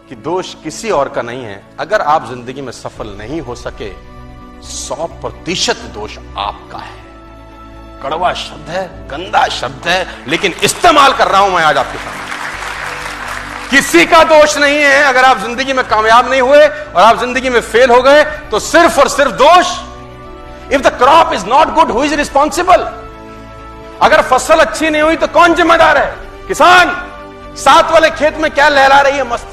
कि दोष किसी और का नहीं है। अगर आप जिंदगी में सफल नहीं हो सके, 100% दोष आपका है। कड़वा शब्द है, गंदा शब्द है, लेकिन इस्तेमाल कर रहा हूं मैं आज आपके सामने। किसी का दोष नहीं है। अगर आप जिंदगी में कामयाब नहीं हुए और आप जिंदगी में फेल हो गए, तो सिर्फ और सिर्फ दोष, if the crop is not good, who is responsible? अगर फसल अच्छी नहीं हुई तो कौन जिम्मेदार है? किसान। साथ वाले खेत में क्या लहरा रही है मस्त?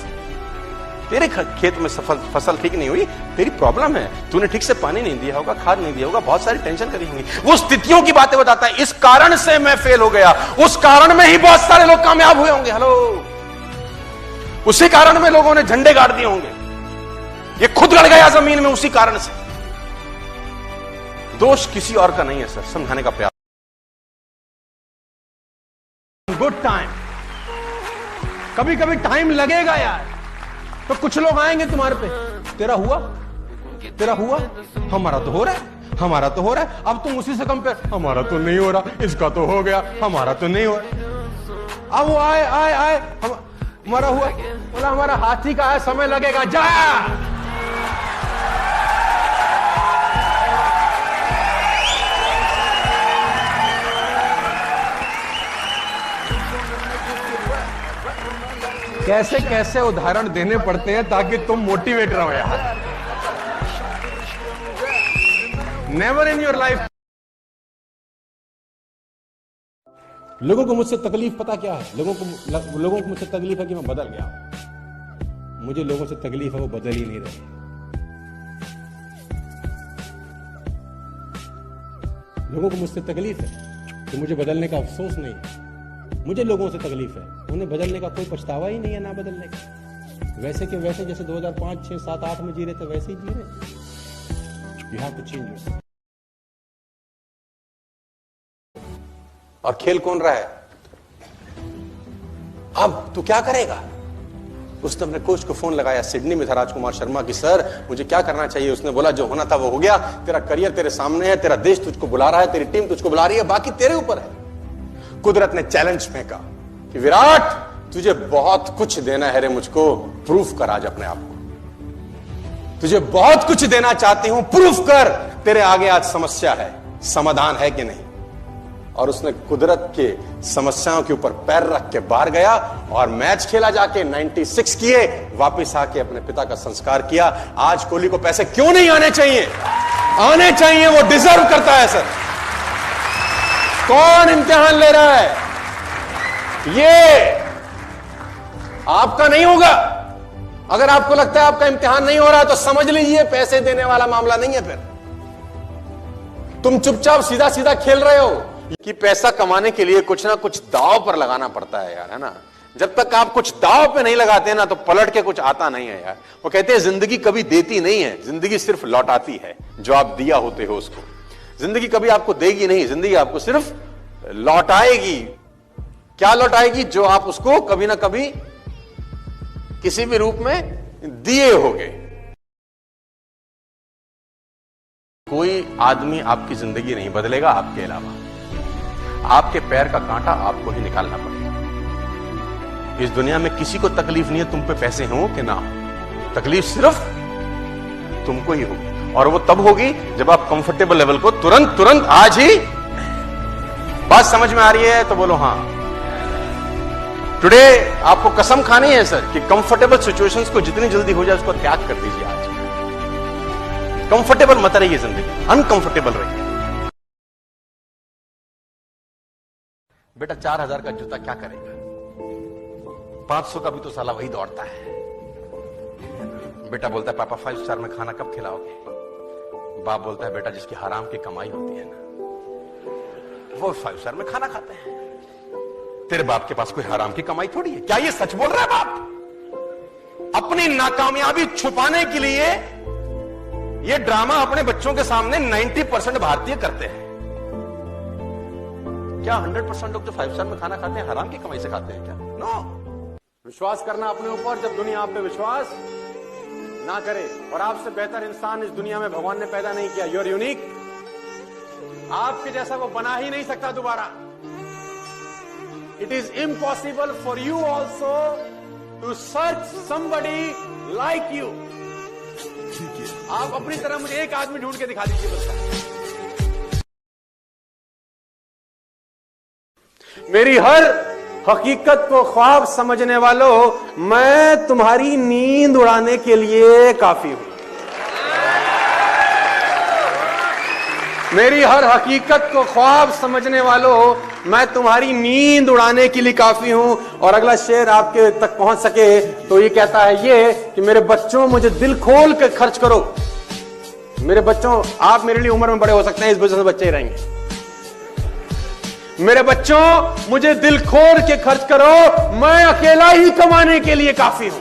तेरे खेत में फसल ठीक नहीं हुई, तेरी प्रॉब्लम है। तूने ठीक से पानी नहीं दिया होगा, खाद नहीं दिया होगा, बहुत सारी टेंशन करी होंगी। वो स्थितियों की बातें बताता है, इस कारण से मैं फेल हो गया, उस कारण में ही बहुत सारे लोग कामयाब हुए होंगे। हेलो, उसी कारण में लोगों ने झंडे गाड़ दिए होंगे। ये खुद गड़ गया जमीन में उसी कारण से। दोष किसी और का नहीं है सर, समझाने का प्रयास। गुड टाइम, कभी कभी टाइम लगेगा यार। तो कुछ लोग आएंगे तुम्हारे पे, तेरा हुआ, तेरा हुआ, हमारा तो हो रहा है, हमारा तो हो रहा है। अब तुम उसी से कंपेयर, हमारा तो नहीं हो रहा, इसका तो हो गया, हमारा तो नहीं हो रहा। अब वो आए आए आए, हमारा हुआ, बोला हमारा हाथी का है, समय लगेगा, जा। कैसे कैसे उदाहरण देने पड़ते हैं ताकि तुम मोटिवेट रहो यार। Never in your life. लोगों को मुझसे तकलीफ पता क्या है? लोगों को मुझसे तकलीफ है कि मैं बदल गया। मुझे लोगों से तकलीफ है वो बदल ही नहीं रहे। लोगों को मुझसे तकलीफ है कि मुझे बदलने का अफसोस नहीं है। मुझे लोगों से तकलीफ है, उन्हें बदलने का कोई पछतावा ही नहीं है, ना बदलने का। वैसे के वैसे जैसे 2005, 6, 7, 8 में जी रहे थे वैसे ही जी रहे। You have to change yourself. और खेल कौन रहा है? अब तू क्या करेगा? उसने अपने कोच को फोन लगाया, सिडनी में था राजकुमार शर्मा की, सर मुझे क्या करना चाहिए? उसने बोला जो होना था वो हो गया, तेरा करियर तेरे सामने है, तेरा देश तुझको बुला रहा है, तेरी टीम तुझको बुला रही है, बाकी तेरे ऊपर है। कुदरत ने चैलेंज फेंका कि विराट तुझे बहुत कुछ देना है रे, मुझको प्रूफ कर आज अपने आप को। तुझे बहुत कुछ देना चाहती हूं, प्रूफ कर। तेरे आगे आज समस्या है, समाधान है कि नहीं? और उसने कुदरत के समस्याओं के ऊपर पैर रख के बाहर गया और मैच खेला जाके 96 किए, वापिस आके अपने पिता का संस्कार किया। आज कोहली को पैसे क्यों नहीं आने चाहिए? आने चाहिए, वो डिजर्व करता है सर। कौन इम्तिहान ले रहा है? ये आपका नहीं होगा। अगर आपको लगता है आपका इम्तिहान नहीं हो रहा तो समझ लीजिए पैसे देने वाला मामला नहीं है। फिर तुम चुपचाप सीधा सीधा खेल रहे हो कि पैसा कमाने के लिए कुछ ना कुछ दांव पर लगाना पड़ता है यार, है ना? जब तक आप कुछ दांव पे नहीं लगाते ना तो पलट के कुछ आता नहीं है यार। वो कहते हैं जिंदगी कभी देती नहीं है, जिंदगी सिर्फ लौटाती है जो आप दिया होते हो उसको। जिंदगी कभी आपको देगी नहीं, जिंदगी आपको सिर्फ लौटाएगी। क्या लौटाएगी? जो आप उसको कभी ना कभी किसी भी रूप में दिए होगे। कोई आदमी आपकी जिंदगी नहीं बदलेगा आपके अलावा। आपके पैर का कांटा आपको ही निकालना पड़ेगा। इस दुनिया में किसी को तकलीफ नहीं है तुम पे पैसे हो कि ना हो, तकलीफ सिर्फ तुमको ही होगी। और वो तब होगी जब आप कंफर्टेबल लेवल को तुरंत आज ही। बात समझ में आ रही है तो बोलो हाँ। टुडे आपको कसम खानी है सर कि कंफर्टेबल सिचुएशंस को जितनी जल्दी हो जाए उसको त्याग कर दीजिए। आज कंफर्टेबल मत रहिए, जिंदगी अनकंफर्टेबल रहिए। बेटा 4000 का जूता क्या करेगा? 500 का भी तो साला वही दौड़ता है। बेटा बोलता है पापा 5 स्टार में खाना कब खिलाओगे? बाप बोलता है बेटा जिसकी हराम की कमाई होती है ना वो 5 स्टार में खाना खाते हैं। तेरे बाप के पास कोई हराम की कमाई थोड़ी है। क्या ये सच बोल रहा है बाप? अपनी नाकामयाबी छुपाने के लिए ये ड्रामा अपने बच्चों के सामने 90% भारतीय करते हैं। क्या 100% लोग जो 5 स्टार में खाना खाते हैं हराम की कमाई से खाते हैं क्या? नो। विश्वास करना अपने ऊपर। जब दुनिया आप पे विश्वास ना करे, और आपसे बेहतर इंसान इस दुनिया में भगवान ने पैदा नहीं किया। You are unique. आपके जैसा वो बना ही नहीं सकता दोबारा। It is impossible for you also to search somebody like you. आप अपनी तरह मुझे एक आदमी ढूंढ के दिखा दीजिए बस। मेरी हर हकीकत को ख्वाब समझने वालों, मैं तुम्हारी नींद उड़ाने के लिए काफी हूं। मेरी हर हकीकत को ख्वाब समझने वालों, मैं तुम्हारी नींद उड़ाने के लिए काफी हूं। और अगला शेर आपके तक पहुंच सके तो ये कहता है ये कि मेरे बच्चों, मुझे दिल खोल कर खर्च करो। मेरे बच्चों, आप मेरे लिए उम्र में बड़े हो सकते हैं, इस वजह से बच्चे ही रहेंगे। मेरे बच्चों, मुझे दिल खोल के खर्च करो, मैं अकेला ही कमाने के लिए काफी हूं।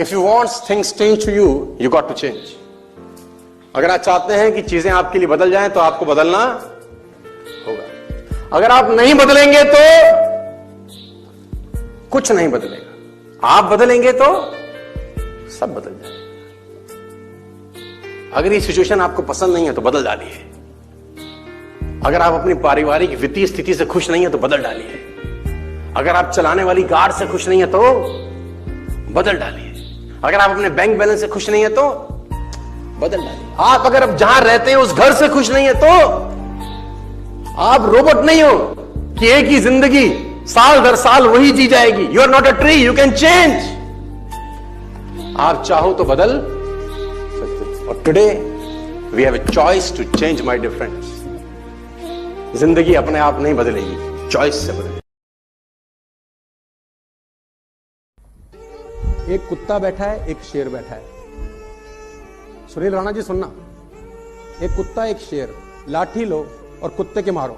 If you want things change to you, you got to change. अगर आप चाहते हैं कि चीजें आपके लिए बदल जाएं तो आपको बदलना होगा। अगर आप नहीं बदलेंगे तो कुछ नहीं बदलेगा। आप बदलेंगे तो सब बदल जाएगा। अगर ये सिचुएशन आपको पसंद नहीं है तो बदल डालिए। अगर आप अपनी पारिवारिक वित्तीय स्थिति से खुश नहीं है तो बदल डालिए। अगर आप चलाने वाली कार से खुश नहीं है तो बदल डालिए। अगर आप अपने बैंक बैलेंस से खुश नहीं है तो बदल डालिए। आप अगर अब जहां रहते हैं उस घर से खुश नहीं है तो आप रोबोट नहीं हो कि एक ही जिंदगी साल दर साल वही जी जाएगी। You are not a tree, you can change. आप चाहो तो बदल सकते। और today we have a choice to change, my dear friends. जिंदगी अपने आप नहीं बदलेगी, चॉइस से बदलेगी। एक कुत्ता बैठा है, एक शेर बैठा है। सुनील राणा जी सुनना, एक कुत्ता एक शेर, लाठी लो और कुत्ते के मारो।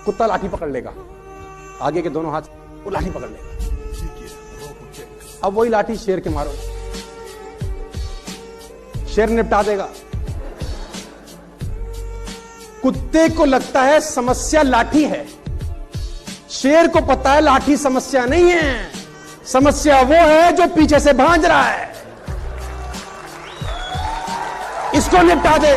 कुत्ता लाठी पकड़ लेगा, आगे के दोनों हाथ वो लाठी पकड़ लेगा। अब वही लाठी शेर के मारो, शेर निपटा देगा। कुत्ते को लगता है समस्या लाठी है, शेर को पता है लाठी समस्या नहीं है, समस्या वो है जो पीछे से भांज रहा है। इसको निपटा दे।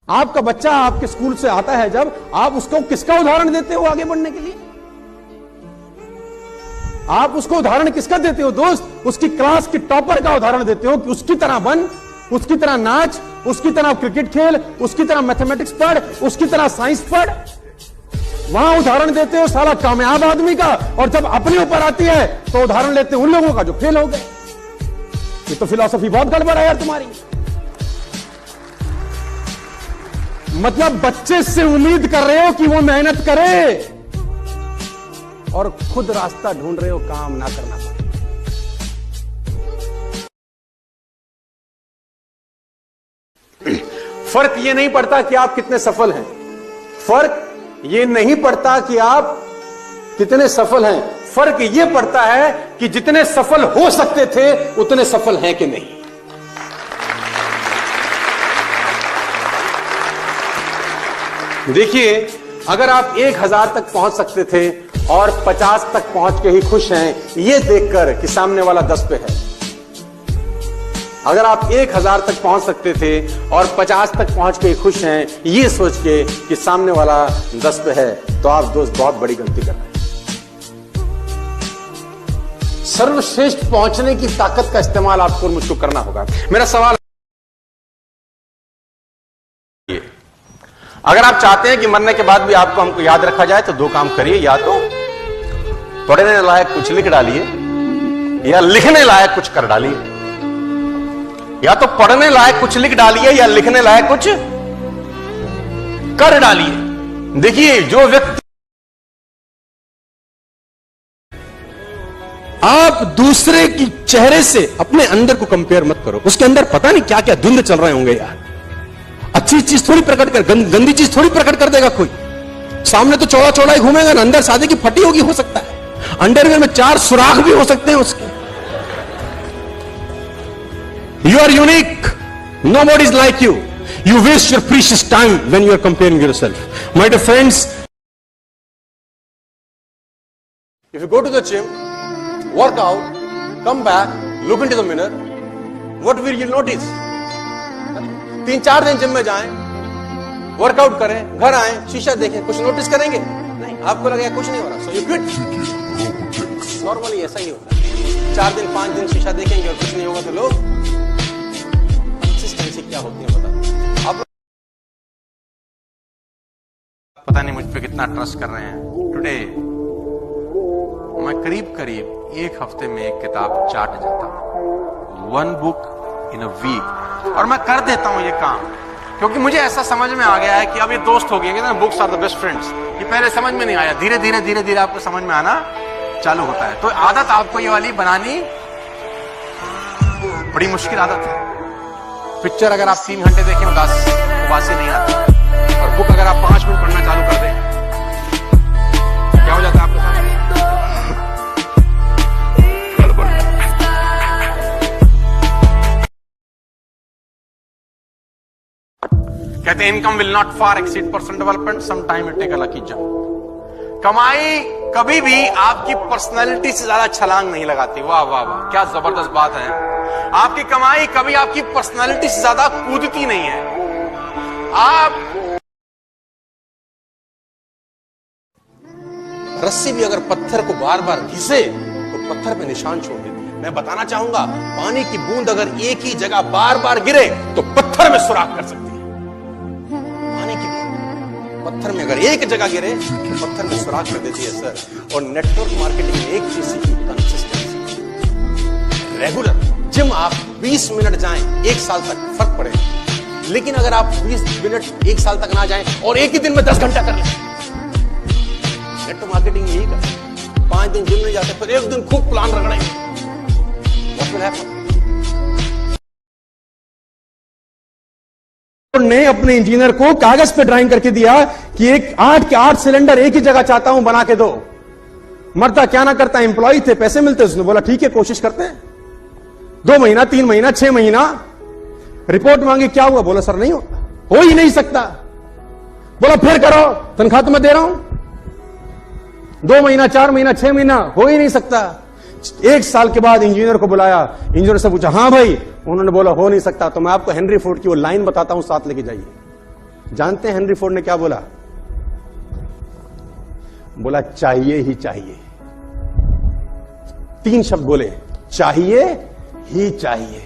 आपका बच्चा आपके स्कूल से आता है, जब आप उसको किसका उदाहरण देते हो आगे बढ़ने के लिए? आप उसको उदाहरण किसका देते हो दोस्त? उसकी क्लास की टॉपर का उदाहरण देते हो कि उसकी तरह बन, उसकी तरह नाच, उसकी तरह क्रिकेट खेल, उसकी तरह मैथमेटिक्स पढ़, उसकी तरह साइंस पढ़। वहां उदाहरण देते हो साला कामयाब आदमी का, और जब अपने ऊपर आती है तो उदाहरण लेते हैं उन लोगों का जो फेल हो गए। ये तो फिलॉसफी बहुत गड़बड़ है यार तुम्हारी। मतलब बच्चे से उम्मीद कर रहे हो कि वो मेहनत करे और खुद रास्ता ढूंढ रहे हो काम ना करना पड़े। फर्क ये नहीं पड़ता कि आप कितने सफल हैं, फर्क ये नहीं पड़ता कि आप कितने सफल हैं, फर्क ये पड़ता है कि जितने सफल हो सकते थे उतने सफल हैं कि नहीं। देखिए, अगर आप 1000 तक पहुंच सकते थे और 50 तक पहुंच के ही खुश हैं, ये देखकर कि सामने वाला 10 पे है। अगर आप 1000 तक पहुंच सकते थे और 50 तक पहुंच के खुश हैं, ये सोच के कि सामने वाला 10 पे है, तो आप दोस्त बहुत बड़ी गलती कर रहे हैं। सर्वश्रेष्ठ पहुंचने की ताकत का इस्तेमाल आपको और मुझको करना होगा। मेरा सवाल, अगर आप चाहते हैं कि मरने के बाद भी आपको हमको याद रखा जाए तो 2 काम करिए। या तो पढ़ने लायक कुछ लिख डालिए, या लिखने लायक कुछ कर डालिए। या तो पढ़ने लायक कुछ लिख डालिए या लिखने लायक कुछ कर डालिए। देखिए, जो व्यक्ति, आप दूसरे की चेहरे से अपने अंदर को कंपेयर मत करो। उसके अंदर पता नहीं क्या क्या धुंध चल रहे होंगे यार। अच्छी चीज थोड़ी प्रकट कर, गंदी चीज थोड़ी प्रकट कर देगा कोई। सामने तो चौड़ा चौड़ा ही घूमेगा ना, अंदर सादे की फटी होगी, हो सकता है अंडरवेयर में 4 सुराख भी हो सकते हैं उसके। You are unique. Nobody is like you. You waste your precious time when you are comparing yourself. My dear friends, if you go to the gym, work out, come back, look into the mirror, what will you notice? 3-4 दिन gym में जाएं, workout करें, घर आए, शीशा देखें, कुछ notice करेंगे? नहीं, आपको लगेगा कुछ नहीं हो रहा, सो यू क्विट। नॉर्मली ऐसा ही होता है। 4 दिन 5 दिन शीशा देखेंगे और कुछ नहीं होगा तो लोग, कंसिस्टेंसी क्या होती है बता। आप पता नहीं मुझ पे कितना ट्रस्ट कर रहे हैं। टुडे मैं करीब करीब एक हफ्ते में एक किताब चाट जाता हूं, 1 बुक इन अ वीक, और मैं कर देता हूं ये काम क्योंकि मुझे ऐसा समझ में आ गया है कि अब ये दोस्त हो गए ना, books are the best friends. ये पहले समझ में नहीं आया, धीरे धीरे आपको समझ में आना चालू होता है। तो आदत आपको ये वाली बनानी बड़ी मुश्किल आदत है। पिक्चर अगर आप 3 घंटे देखें उदास उबासी नहीं आती, और बुक अगर आप 5 मिनट पढ़ना चालू कर दें क्या हो जाता है आपके साथ? कहते हैं income will not far exceed personal development, some time it take a lucky jump. कमाई कभी भी आपकी पर्सनैलिटी से ज्यादा छलांग नहीं लगाती। वाह वाह वाह, क्या जबरदस्त बात है। आपकी कमाई कभी आपकी पर्सनैलिटी से ज्यादा कूदती नहीं है। आप रस्सी भी अगर पत्थर को बार बार घिसे तो पत्थर पे निशान छोड़ देती है। मैं बताना चाहूंगा, पानी की बूंद अगर एक ही जगह बार बार गिरे तो पत्थर में सुराख कर सकती है। पानी की बूंद पत्थर में अगर एक जगह गिरे तो पत्थर में सुराख कर देती है सर। और नेटवर्क मार्केटिंग में एक चीज सीखी, कंसिस्टेंसी, रेगुलर। जिम आप 20 मिनट जाएं, 1 साल तक फर्क पड़ेगा। लेकिन अगर आप 20 मिनट 1 साल तक ना जाएं और एक ही दिन में 10 घंटा कर लें, नेटवर्क मार्केटिंग यही करते। 5 दिन जिम नहीं जाते, फिर एक दिन खूब प्लान रगड़ेंगे, व्हाट विल हैपन? ने अपने इंजीनियर को कागज पे ड्राइंग करके दिया कि एक 8 के 8 सिलेंडर एक ही जगह चाहता हूं, बना के दो। मरता क्या ना करता, एम्प्लॉय थे, पैसे मिलते। उसने बोला ठीक है, कोशिश करते हैं। 2 महीना, 3 महीना, 6 महीना, रिपोर्ट मांगी, क्या हुआ? बोला सर नहीं हो ही नहीं सकता। बोला फिर करो, तनख्वाह तो मैं दे रहा हूं। 2 महीना, 4 महीना, 6 महीना, हो ही नहीं सकता। 1 साल के बाद इंजीनियर को बुलाया, इंजीनियर से पूछा हाँ भाई, उन्होंने बोला हो नहीं सकता। तो मैं आपको हेनरी फोर्ड की वो लाइन बताता हूं, साथ लेके जाइए। जानते हैं हेनरी फोर्ड ने क्या बोला? बोला चाहिए ही चाहिए। 3 शब्द बोले, चाहिए ही चाहिए।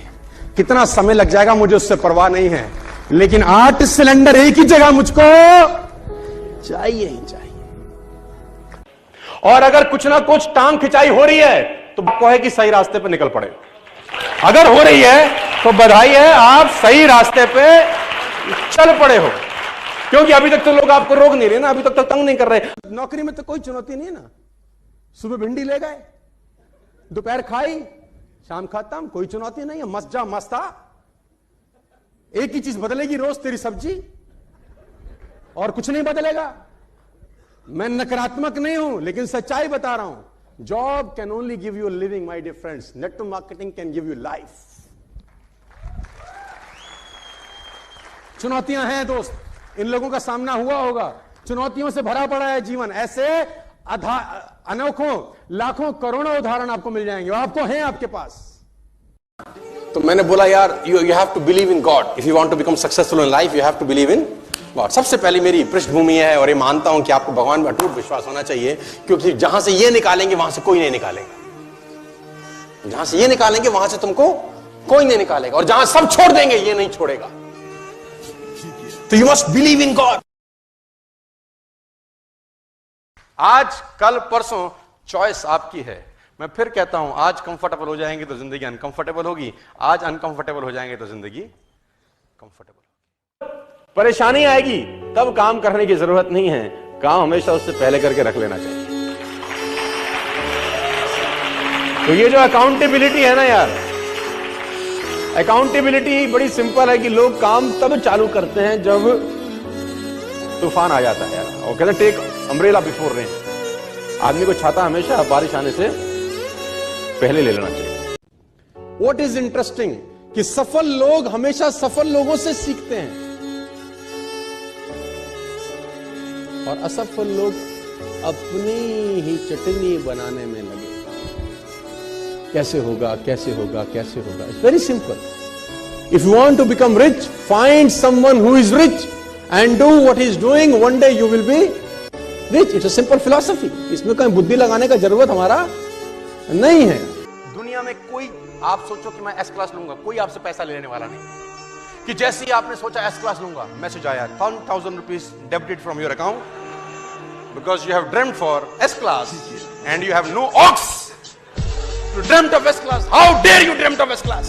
कितना समय लग जाएगा मुझे उससे परवाह नहीं है, लेकिन 8 सिलेंडर एक ही जगह मुझको चाहिए ही चाहिए। और अगर कुछ ना कुछ टांग खिंचाई हो रही है तो कहे कि सही रास्ते पे निकल पड़े। अगर हो रही है तो बधाई है, आप सही रास्ते पे चल पड़े हो। क्योंकि अभी तक तो लोग आपको रोक नहीं रहे ना, अभी तक तो तंग नहीं कर रहे। नौकरी में तो कोई चुनौती नहीं है ना। सुबह भिंडी ले गए, दोपहर खाई, शाम खाता, कोई चुनौती नहीं है। मस्त जा मस्ता। एक ही चीज बदलेगी रोज, तेरी सब्जी, और कुछ नहीं बदलेगा। मैं नकारात्मक नहीं हूं, लेकिन सच्चाई बता रहा हूं। Job can only give you living my dear friends, network marketing can give you life. चुनौतियां हैं दोस्त, इन लोगों का सामना हुआ होगा। चुनौतियों से भरा पड़ा है जीवन। ऐसे अनोखों, लाखों, करोड़ों उदाहरण आपको मिल जाएंगे, आपको हैं आपके पास। तो मैंने बोला यार, you have to believe in God. If you want to become successful in life, you have to believe in God. सबसे पहले मेरी पृष्ठभूमि है, और ये मानता हूं कि आपको भगवान में अटूट विश्वास होना चाहिए, क्योंकि जहां से ये निकालेंगे वहां से कोई नहीं निकालेगा। जहां से ये निकालेंगे वहां से तुमको कोई नहीं निकालेगा, और जहां सब छोड़ देंगे ये नहीं छोड़ेगा। तो you must believe in God. आज कल परसों चॉइस आपकी है। मैं फिर कहता हूं, आज कंफर्टेबल हो जाएंगे तो जिंदगी अनकंफर्टेबल होगी, आज अनकंफर्टेबल हो जाएंगे तो जिंदगी कंफर्टेबल होगी। परेशानी आएगी तब काम करने की जरूरत नहीं है, काम हमेशा उससे पहले करके रख लेना चाहिए। तो ये जो अकाउंटेबिलिटी है ना यार, अकाउंटेबिलिटी बड़ी सिंपल है कि लोग काम तब चालू करते हैं जब तूफान आ जाता है यार। और कहते हैं टेक अम्ब्रेला बिफोर रेन। आदमी को छाता हमेशा बारिश आने से पहले ले लेना चाहिए। व्हाट इज इंटरेस्टिंग कि सफल लोग हमेशा सफल लोगों से सीखते हैं, और असफल लोग अपनी ही चटनी बनाने में लगे। कैसे होगा, कैसे होगा, कैसे होगा। It's very simple. If you want to become rich, find someone who is rich and do what he is doing, one day you will be rich. It's a simple philosophy. इसमें कोई बुद्धि लगाने का जरूरत हमारा नहीं है। दुनिया में कोई, आप सोचो कि मैं एस क्लास लूंगा, कोई आपसे पैसा लेने वाला नहीं। कि जैसे ही आपने सोचा एस क्लास लूंगा, मैसेज आया 1000 rupees debited from your account because you have dreamed for S class and you have no ox to dreamed of S class. How dare you dreamed of S class,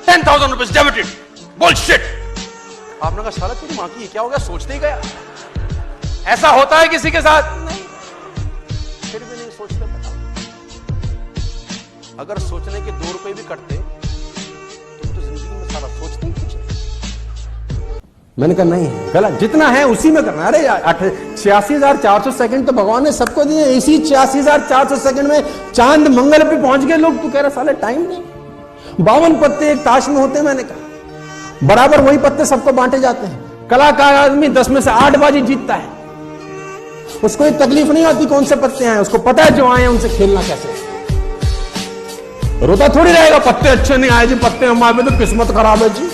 10,000 rupees debited. Bullshit. आपने कहा साला तेरी मां की ये क्या हो गया, सोचते ही गया। ऐसा होता है किसी के साथ? नहीं। फिर भी नहीं सोचते। बताओ, अगर सोचने के 2 रुपए भी कटते तो जिंदगी में सारा सोचते ही कुछ नहीं। मैंने कहा नहीं है, गलत। जितना है उसी में करना। अरे 86,400 सेकंड तो भगवान ने सबको दिए। इसी 86,400 सेकंड में चांद मंगल पे पहुंच गए लोग। तू कह रहा साले टाइम नहीं। 52 पत्ते एक ताश में होते हैं। मैंने कहा बराबर वही पत्ते सबको बांटे जाते हैं। कलाकार आदमी 10 में से 8 बाजी जीतता है। उसको ये तकलीफ नहीं होती कौन से पत्ते हैं, उसको पता है जो आए उनसे खेलना कैसे। रोता थोड़ी रहेगा पत्ते अच्छे नहीं आए जी, पत्ते हमारे में तो किस्मत खराब है जी।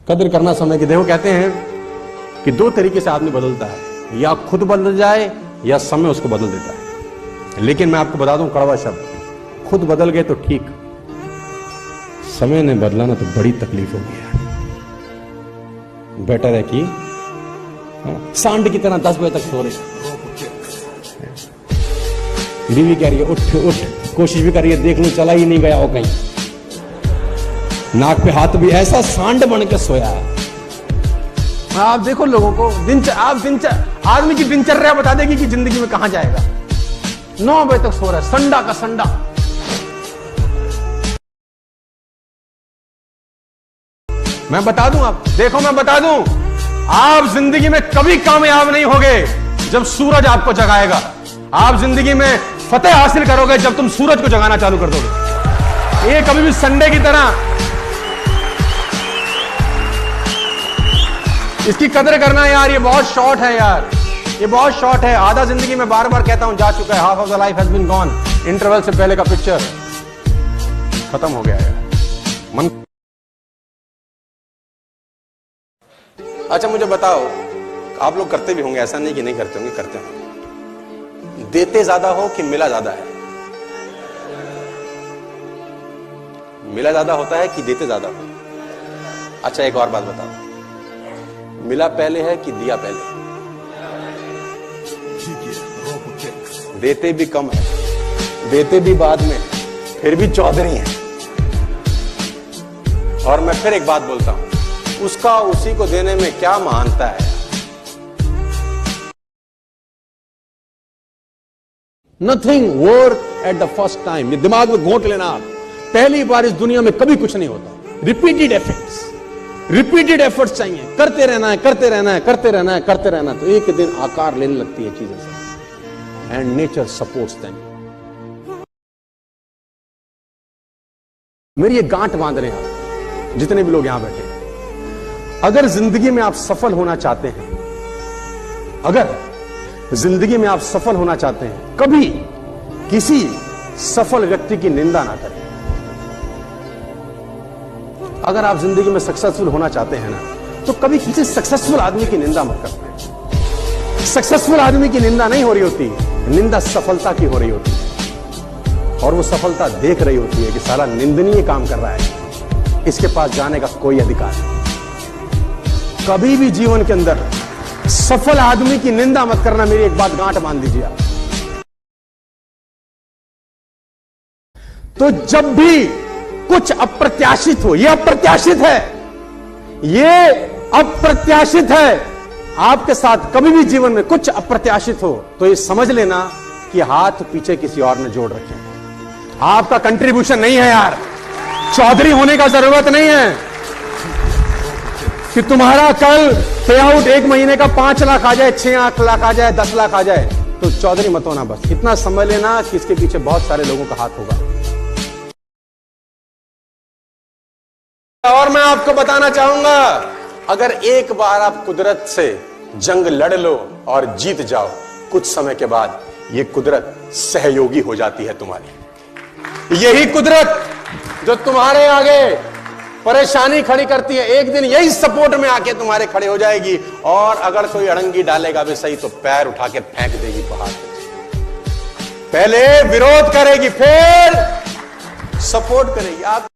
कदर करना समय की। देखो कहते हैं कि 2 तरीके से आदमी बदलता है, या खुद बदल जाए या समय उसको बदल देता है। लेकिन मैं आपको बता दूं कड़वा शब्द, खुद बदल गए तो ठीक, समय ने बदला ना तो बड़ी तकलीफ होगी यार। बेटर है कि सांड की तरह 10 बजे तक सो रहे। बीवी कह रही है उठ उठ, कोशिश भी कर रही है देख लो चला ही नहीं गया हो कहीं, नाक पे हाथ भी, ऐसा सांड बन के सोया है। आप देखो लोगों को आदमी की दिनचर्या बता देगी कि जिंदगी में कहां जाएगा। 9 बजे तक सो रहा है, संडा का संडा। मैं बता दूं, आप देखो मैं बता दूं, आप जिंदगी में कभी कामयाब नहीं होगे जब सूरज आपको जगाएगा। आप जिंदगी में फतेह हासिल करोगे जब तुम सूरज को जगाना चालू कर दोगे। ये कभी भी संडे की तरह, इसकी कदर करना यार। ये बहुत शॉर्ट है यार, ये बहुत शॉर्ट है। आधा जिंदगी में बार बार कहता हूं जा चुका है। Half of the life has been gone. Interval से पहले का पिक्चर खत्म हो गया यार। मन। अच्छा मुझे बताओ, आप लोग करते भी होंगे, ऐसा नहीं कि नहीं करते होंगे, करते होंगे। देते ज्यादा हो कि मिला ज्यादा है? मिला ज्यादा होता है कि देते ज्यादा हो? अच्छा एक और बात बताओ, मिला पहले है कि दिया पहले? देते भी कम है, देते भी बाद में, फिर भी चौधरी है। और मैं फिर एक बात बोलता हूं, उसका उसी को देने में क्या महानता है? Nothing work at the first time. ये दिमाग में घोंट लेना आप। पहली बार इस दुनिया में कभी कुछ नहीं होता। रिपीटेड एफर्ट्स चाहिए। करते रहना है, करते रहना है, करते रहना है, करते रहना है, तो एक दिन आकार लेने लगती है चीजें सब। And nature supports them. मेरी ये गांठ बांध रहे हैं आप जितने भी लोग यहां बैठे हैं। अगर जिंदगी में आप सफल होना चाहते हैं, अगर जिंदगी में आप सफल होना चाहते हैं, कभी किसी सफल व्यक्ति की निंदा ना करें। अगर आप जिंदगी में सक्सेसफुल होना चाहते हैं ना, तो कभी किसी सक्सेसफुल आदमी की निंदा मत करना। सक्सेसफुल आदमी की निंदा नहीं हो रही होती, निंदा सफलता की हो रही होती है। और वो सफलता देख रही होती है कि साला निंदनीय काम कर रहा है, इसके पास जाने का कोई अधिकार नहीं। कभी भी जीवन के अंदर सफल आदमी की निंदा मत करना। मेरी एक बात गांठ बांध दीजिए आप। तो जब भी कुछ अप्रत्याशित हो, यह अप्रत्याशित है, यह अप्रत्याशित है आपके साथ, कभी भी जीवन में कुछ अप्रत्याशित हो, तो ये समझ लेना कि हाथ पीछे किसी और ने जोड़ रखे हैं। आपका कंट्रीब्यूशन नहीं है यार। चौधरी होने का जरूरत नहीं है कि तुम्हारा कल पे आउट 1 महीने का 5 लाख आ जाए, 6 लाख आ जाए, 10 लाख आ जाए, तो चौधरी मत होना। बस इतना समझ लेना कि इसके पीछे बहुत सारे लोगों का हाथ होगा। और मैं आपको बताना चाहूंगा, अगर एक बार आप कुदरत से जंग लड़ लो और जीत जाओ, कुछ समय के बाद ये कुदरत सहयोगी हो जाती है तुम्हारी। यही कुदरत जो तुम्हारे आगे परेशानी खड़ी करती है, एक दिन यही सपोर्ट में आके तुम्हारे खड़े हो जाएगी, और अगर कोई अड़ंगी डालेगा भी सही तो पैर उठा के फेंक देगी पहाड़ पे। पहले विरोध करेगी, फिर सपोर्ट करेगी। आप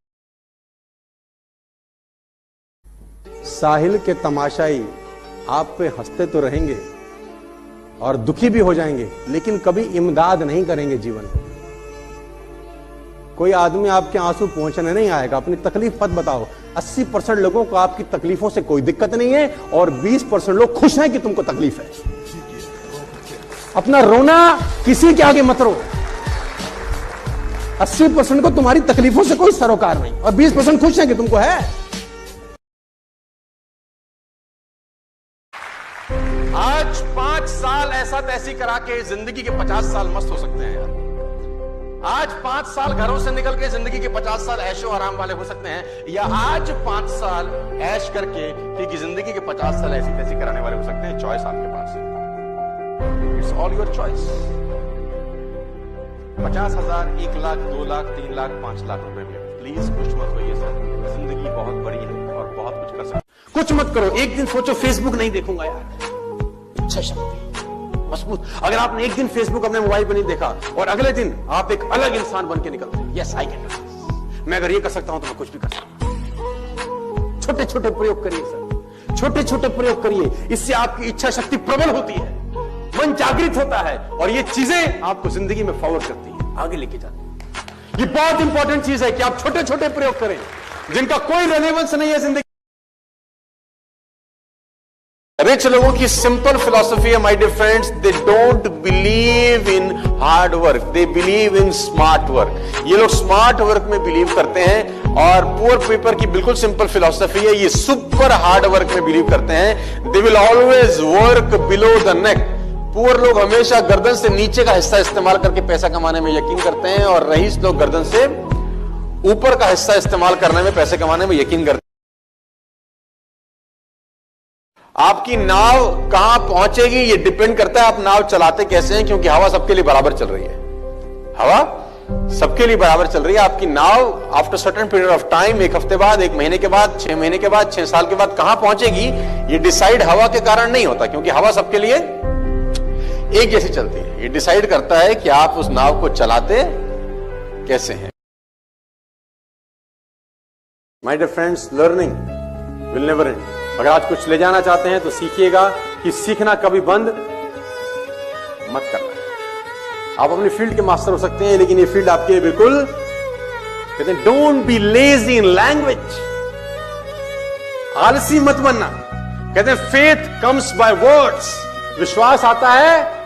साहिल के तमाशाई आप पे हंसते तो रहेंगे और दुखी भी हो जाएंगे, लेकिन कभी इमदाद नहीं करेंगे जीवन में। कोई आदमी आपके आंसू पहुंचने नहीं आएगा। अपनी तकलीफ मत बताओ। 80% लोगों को आपकी तकलीफों से कोई दिक्कत नहीं है और 20% लोग खुश हैं कि तुमको तकलीफ है। अपना रोना किसी के आगे मत रो। 80% को तुम्हारी तकलीफों से कोई सरोकार नहीं और 20% खुश हैं कि तुमको है। आज 5 साल ऐसा तैसी करा के जिंदगी के 50 साल मस्त हो सकते हैं यार। आज 5 साल घरों से निकल के जिंदगी के 50 साल ऐशो आराम वाले हो सकते हैं, या आज 5 साल ऐश करके क्योंकि जिंदगी के 50 साल ऐसी तैसी कराने वाले हो सकते हैं। चॉइस आपके पास है। It's all your choice. 50,000, 1 lakh, 2 lakh, 3 lakh, 5 lakh रुपए में प्लीज खुश मत होइए सर। जिंदगी बहुत बड़ी है और बहुत कुछ कर सकते। कुछ मत करो। एक दिन सोचो फेसबुक नहीं देखूंगा यार। इच्छा शक्ति मजबूत। अगर आपने एक दिन फेसबुक अपने मोबाइल पर नहीं देखा और अगले दिन आप एक अलग इंसान बन के निकलते हैं, yes I can do this. मैं अगर ये कर सकता हूं तो मैं कुछ भी कर सकता हूं। छोटे छोटे प्रयोग करिए सर, छोटे छोटे प्रयोग करिए। इससे आपकी इच्छा शक्ति प्रबल होती है, मन जागृत होता है और ये चीजें आपको जिंदगी में फॉरवर्ड करती है, आगे लेके जाती है। ये बहुत इंपॉर्टेंट चीज है कि आप छोटे छोटे प्रयोग करें जिनका कोई रेलेवेंस नहीं है जिंदगी। रिच लोगों की सिंपल फिलॉसफी है my dear friends, they don't believe in hard work, they believe in smart work. ये लोग स्मार्ट वर्क में बिलीव करते हैं और पुअर पीपल की बिल्कुल सिंपल फिलॉसफी है, ये सुपर हार्ड वर्क में बिलीव करते हैं। They will always work below the neck. Poor लोग हमेशा गर्दन से नीचे का हिस्सा इस्तेमाल करके पैसा कमाने में यकीन करते हैं और रईस लोग गर्दन से ऊपर का हिस्सा इस्तेमाल करने में, पैसे कमाने में यकीन करते हैं। आपकी नाव कहां पहुंचेगी ये डिपेंड करता है आप नाव चलाते कैसे हैं, क्योंकि हवा सबके लिए बराबर चल रही है। हवा सबके लिए बराबर चल रही है। आपकी नाव after certain period of time, 1 हफ्ते बाद, 1 महीने के बाद, 6 महीने के बाद, 6 साल के बाद कहां पहुंचेगी ये डिसाइड हवा के कारण नहीं होता, क्योंकि हवा सबके लिए एक जैसी चलती है। ये डिसाइड करता है कि आप उस नाव को चलाते कैसे हैं। My dear friends, learning will never end. अगर आज कुछ ले जाना चाहते हैं तो सीखिएगा कि सीखना कभी बंद मत करना। आप अपनी फील्ड के मास्टर हो सकते हैं, लेकिन ये फील्ड आपके लिए बिल्कुल, कहते हैं don't be lazy in language. आलसी मत बनना। कहते हैं फेथ कम्स बाय वर्ड्स। विश्वास आता है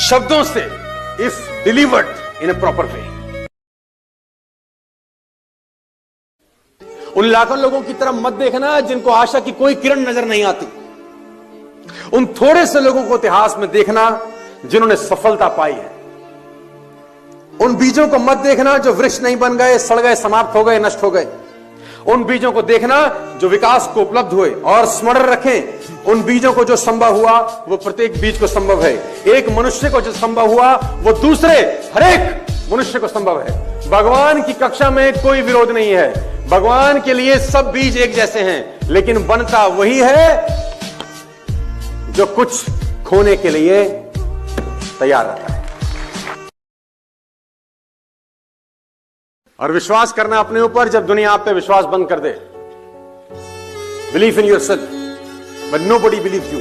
शब्दों से, if delivered in A proper way. उन लाखों लोगों की तरफ मत देखना जिनको आशा की कोई किरण नजर नहीं आती। उन थोड़े से लोगों को इतिहास में देखना जिन्होंने सफलता पाई है। उन बीजों को मत देखना जो वृक्ष नहीं बन गए, सड़ गए, समाप्त हो गए, नष्ट हो गए। उन बीजों को देखना जो विकास को उपलब्ध हुए, और स्मरण रखें उन बीजों को जो संभव हुआ वो प्रत्येक बीज को संभव है। एक मनुष्य को जो संभव हुआ वो दूसरे हर एक मनुष्य को संभव है। भगवान की कक्षा में कोई विरोध नहीं है। भगवान के लिए सब बीज एक जैसे हैं, लेकिन बनता वही है जो कुछ खोने के लिए तैयार रहता है। और विश्वास करना अपने ऊपर जब दुनिया आप पे विश्वास बंद कर दे। Believe in yourself but nobody believes you.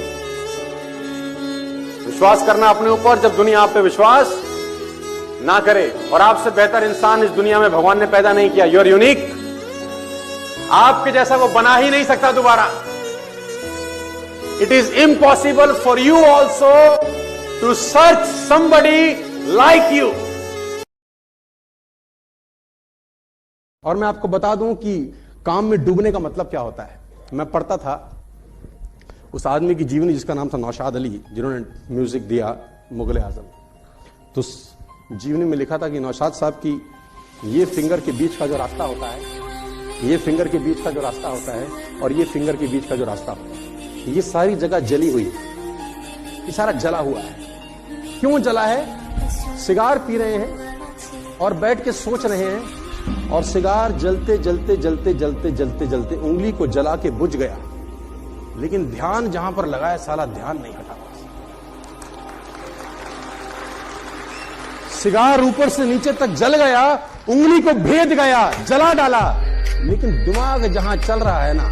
विश्वास करना अपने ऊपर जब दुनिया आप पे विश्वास ना करे। और आपसे बेहतर इंसान इस दुनिया में भगवान ने पैदा नहीं किया। You are unique. आपके जैसा वो बना ही नहीं सकता दोबारा। It is impossible for you also to search somebody like you. और मैं आपको बता दूं कि काम में डूबने का मतलब क्या होता है। मैं पढ़ता था उस आदमी की जीवनी जिसका नाम था नौशाद अली, जिन्होंने म्यूजिक दिया मुगल आजम। तो जीवनी में लिखा था कि नौशाद साहब की ये फिंगर के बीच का जो रास्ता होता है, ये फिंगर के बीच का जो रास्ता होता है और ये फिंगर के बीच का जो रास्ता होता है, ये सारी जगह जली हुई है। ये सारा जला हुआ है। क्यों जला है? सिगार पी रहे हैं और बैठ के सोच रहे हैं, और सिगार जलते जलते जलते जलते जलते जलते उंगली को जला के बुझ गया, लेकिन ध्यान जहां पर लगाया साला ध्यान नहीं हटा। सिगार ऊपर से नीचे तक जल गया, उंगली को भेद गया, जला डाला, लेकिन दिमाग जहां चल रहा है ना।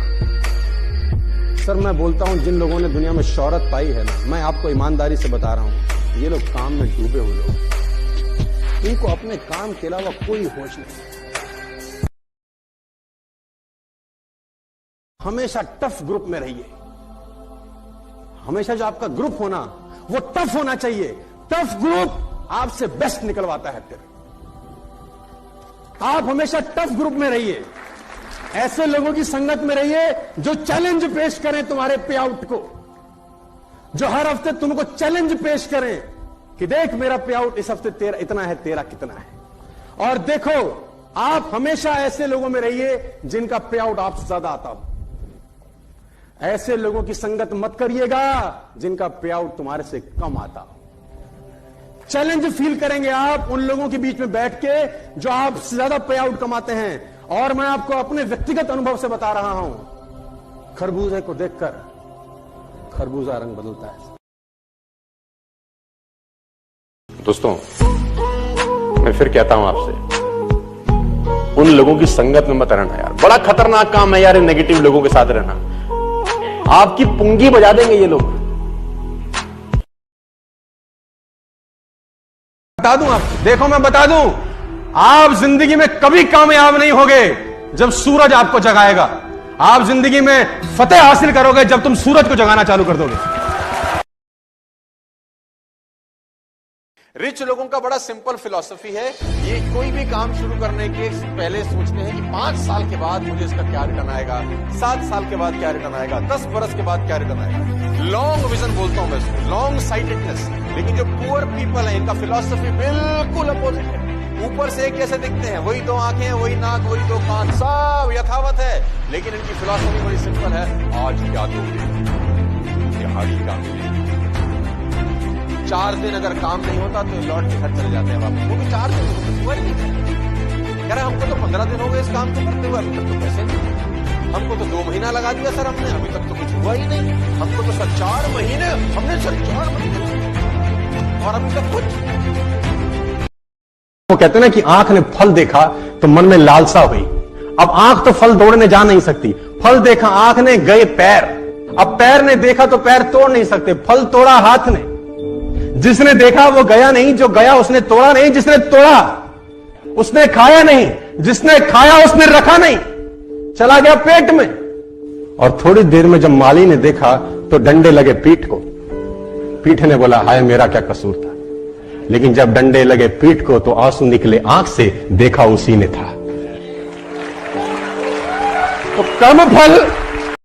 सर मैं बोलता हूं, जिन लोगों ने दुनिया में शोहरत पाई है ना, मैं आपको ईमानदारी से बता रहा हूं, ये लोग काम में डूबे हुए लोग, इनको अपने काम के अलावा कोई होश नहीं। हमेशा टफ ग्रुप में रहिए। हमेशा जो आपका ग्रुप होना वो टफ होना चाहिए। टफ ग्रुप आपसे बेस्ट निकलवाता है। फिर आप हमेशा टफ ग्रुप में रहिए, ऐसे लोगों की संगत में रहिए जो चैलेंज पेश करें तुम्हारे पे आउट को, जो हर हफ्ते तुमको चैलेंज पेश करें कि देख मेरा पे आउट इस हफ्ते तेरा इतना है, तेरा कितना है। और देखो, आप हमेशा ऐसे लोगों में रहिए जिनका पे आउट आपसे ज्यादा आता हो। ऐसे लोगों की संगत मत करिएगा जिनका पे आउट तुम्हारे से कम आता हो। चैलेंज फील करेंगे आप उन लोगों के बीच में बैठ के जो आपसे ज्यादा पे आउट कमाते हैं। और मैं आपको अपने व्यक्तिगत अनुभव से बता रहा हूं, खरबूजे को देखकर खरबूजा रंग बदलता है। दोस्तों, मैं फिर कहता हूं आपसे, उन लोगों की संगत में मत रहना यार। बड़ा खतरनाक काम है यार इन नेगेटिव लोगों के साथ रहना। आपकी पुंगी बजा देंगे ये लोग। बता दूं आप, देखो मैं बता दूं, आप जिंदगी में कभी कामयाब नहीं होगे जब सूरज आपको जगाएगा। आप जिंदगी में फतेह हासिल करोगे जब तुम सूरज को जगाना चालू कर दोगे। रिच लोगों का बड़ा सिंपल फिलॉसफी है, ये कोई भी काम शुरू करने के पहले सोचते हैं कि 5 साल के बाद मुझे इसका क्या रिटर्न आएगा, 7 साल के बाद क्या रिटर्न आएगा, 10 बरस के बाद क्या रिटर्न आएगा। लॉन्ग विजन बोलता हूं मैं इसको, लॉन्ग साइटेडनेस। लेकिन जो पुअर पीपल है, इनका फिलॉसफी बिल्कुल अपोजिट है। ऊपर से कैसे दिखते हैं, वही 2 आंखें, वही नाक, वही 2 कान, सब यथावत है, लेकिन इनकी फिलॉसफी बड़ी सिंपल है। आज क्या दोगे, दिहाड़ी क्या मिलेगी। 4 दिन अगर काम नहीं होता तो लौट के घर चले जाते हैं वापस। वो भी 4 दिन हुआ ही नहीं। कह रहे हमको तो 15 दिन हो गए इस काम को करते हुए, अभी तक तो पैसे नहीं। हमको तो 2 महीना लगा दिया सर हमने, अभी तक तो कुछ हुआ ही नहीं। हमको तो सर 4 महीने, हमने सर 4 महीने और अभी तक कुछ। वो कहते हैं ना कि आंख ने फल देखा तो मन में लालसा हुई। अब आंख तो फल तोड़ने जा नहीं सकती। फल देखा आंख ने, गए पैर। अब पैर ने देखा तो पैर तोड़ नहीं सकते, फल तोड़ा हाथ ने। जिसने देखा वो गया नहीं, जो गया उसने तोड़ा नहीं, जिसने तोड़ा उसने खाया नहीं, जिसने खाया उसने रखा नहीं, चला गया पेट में। और थोड़ी देर में जब माली ने देखा तो डंडे लगे पीठ को। पीठ ने बोला हाय मेरा क्या कसूर था। लेकिन जब डंडे लगे पीठ को तो आंसू निकले आंख से, देखा उसी ने था। तो कर्म फल